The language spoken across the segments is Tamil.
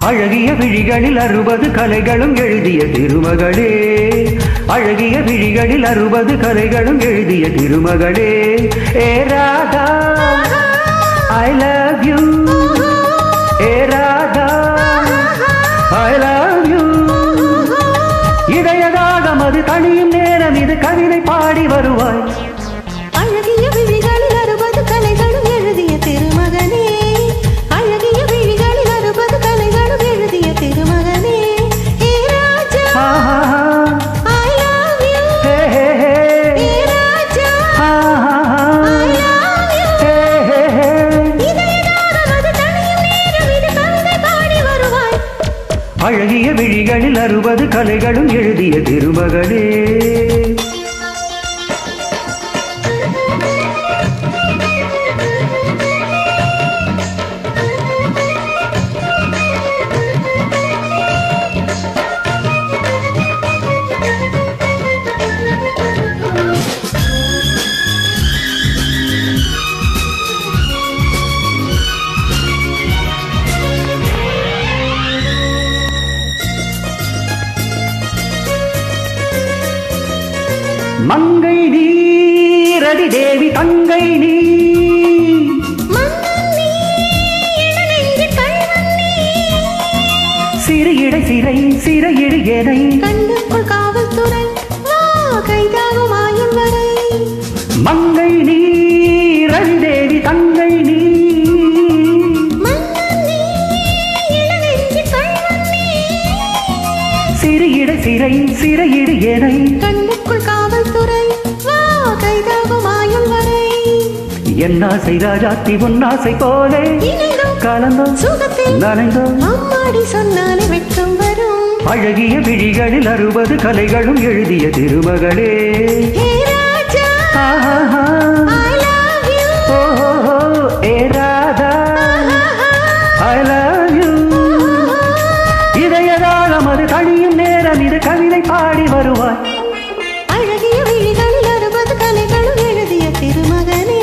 அழகிய விழிகளில் 60 கலைகளும் எழுதிய திருமகளே, அழகிய விழிகளில் 60 கலைகளும் எழுதிய திருமகளே. ஏ ராதா ஐ லவ் யூ, ஏ ராதா ஐ லவ் யூ. இதயதாகம் அது தனியும் நேரம் இது கவிதை பாடி வருவாய். அழகிய விழிகளில் 60 கலைகளும் எழுதிய திருமகனே, அழகிய விழிகளில் 60 கலைகளும் எழுதிய திருமகனே. ஏ ராஜா ஐ லவ் யூ, ஏ ராஜா ஐ லவ் யூ. இதயதாகம் அது தனியும் நேரம் இது கவிதை பாடி வருவாய். அழகிய விழிகளில் 60 கலைகளும் எழுதிய திருமகளே. மங்கை நீ ரதி தேவி தங்கை நீ, சிறு இடை சிறை சிறையிடு எனை கண்ணுக்குள் காவல்துறை கைதாகும் ஆயுள் வரை. மங்கை நீ ரதி தேவி தங்கை நீ, சிறு இடை சிறை சிறையிடு எனை கண்ணுக்குள் காவல்துறை கைதாகும் ஆயுள் வரை. என்னாசை ராஜாத்தி உன்னாசை போலே கலந்தோம் சுகத்தில் நனைந்தோம் அம்மாடி சொன்னாலே வெட்கம் வரும். அழகிய விழிகளில் 60 கலைகளும் எழுதிய திருமகளே. ஏ ராஜா ஐ லவ் யூ, ஏ ராதா ஐ லவ் யூ. இதயதாகம் அது தனியும் நேரம் இது கவிதை பாடி வருவாய். அழகிய விழிகளில் 60 கலைகளும் எழுதிய திருமகனே.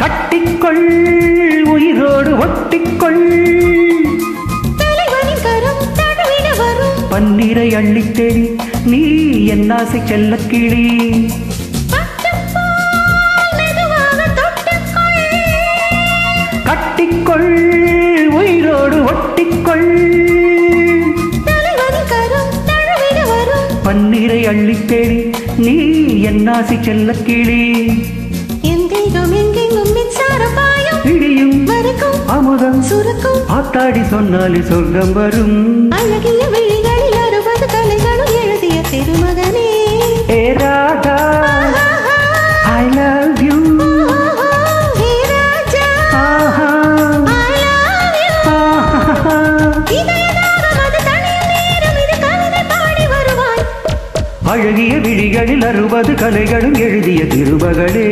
கட்டிக்கொள் உயிரோடு ஒட்டிக்கொள், தலைவனின் கரம் தடவிட வரும். பன்னீரை அள்ளித்தெளி நீ என்னாசை செல்லக்கிளி. கட்டிக்கொள் உயிரோடு ஒட்டிக்கொள், தலைவனின் கரம் தடவிட வரும். பன்னீரை அள்ளித்தெளி நீ என்னாசை செல்லக்கிளி. என் தெய்வம் எங்கெங்கும் மின்சாரம் பாயும், இடியும் வரைக்கும் அமுதம் சுரக்கும். ஆத்தாடி சொன்னாலே சொர்க்கம் வரும். அழகிய விழிகளில் 60 கலைகளும் எழுதிய திருமகனே. ஏ ராதா ஐ லவ் யூ, ஏ ராஜா ஐ லவ் யூ. இதயதாகம் அது தனியும் நேரம் இது கவிதை பாடி வருவாய். அழகிய விழிகளில் 60 கலைகளும் எழுதிய திருமகளே.